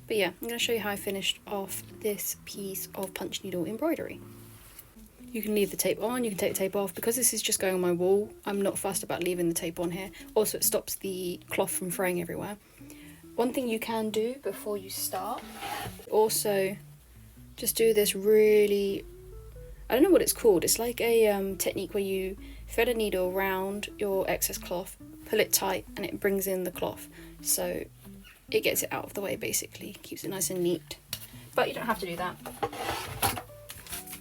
But yeah, I'm going to show you how I finished off this piece of punch needle embroidery. You can leave the tape on, you can take the tape off. Because this is just going on my wall, I'm not fussed about leaving the tape on here. Also, it stops the cloth from fraying everywhere. One thing you can do before you start, also just do this really, I don't know what it's called, it's like a technique where you thread a needle around your excess cloth, pull it tight, and it brings in the cloth. So it gets it out of the way, basically, keeps it nice and neat. But you don't have to do that.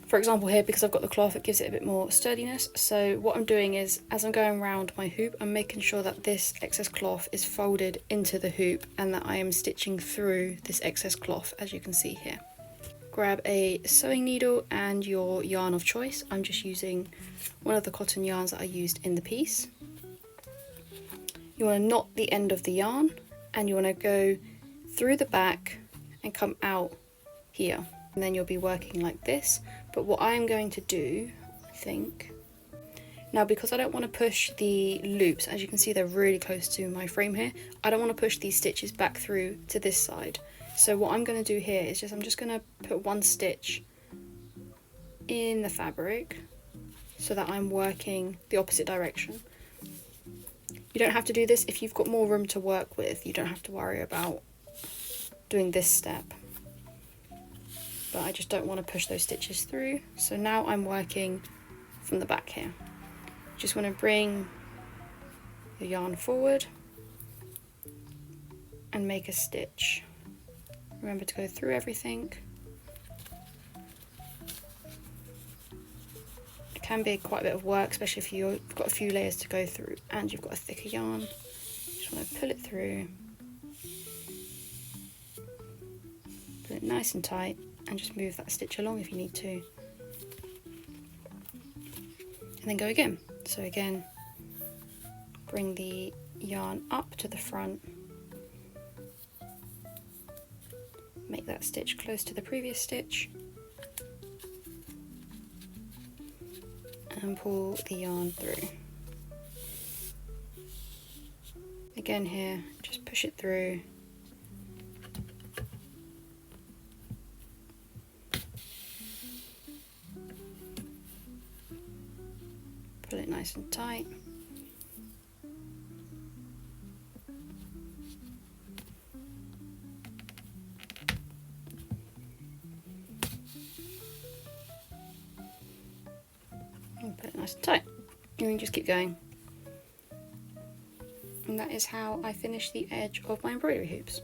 For example here, because I've got the cloth, it gives it a bit more sturdiness. So what I'm doing is, as I'm going around my hoop, I'm making sure that this excess cloth is folded into the hoop and that I am stitching through this excess cloth, as you can see here. Grab a sewing needle and your yarn of choice. I'm just using one of the cotton yarns that I used in the piece. You want to knot the end of the yarn and you want to go through the back and come out here. And then you'll be working like this. But what I'm going to do, I think, now because I don't want to push the loops, as you can see they're really close to my frame here, I don't want to push these stitches back through to this side. So what I'm going to do here is I'm just going to put one stitch in the fabric so that I'm working the opposite direction. You don't have to do this if you've got more room to work with. You don't have to worry about doing this step. But I just don't want to push those stitches through. So now I'm working from the back here. Just want to bring the yarn forward and make a stitch. Remember to go through everything. It can be quite a bit of work, especially if you've got a few layers to go through and you've got a thicker yarn. Just want to pull it through, pull it nice and tight, and just move that stitch along if you need to. And then go again. So again, bring the yarn up to the front, make that stitch close to the previous stitch, and pull the yarn through. Again here, just push it through. Pull it nice and tight. And put it nice and tight. And then just keep going. And that is how I finish the edge of my embroidery hoops.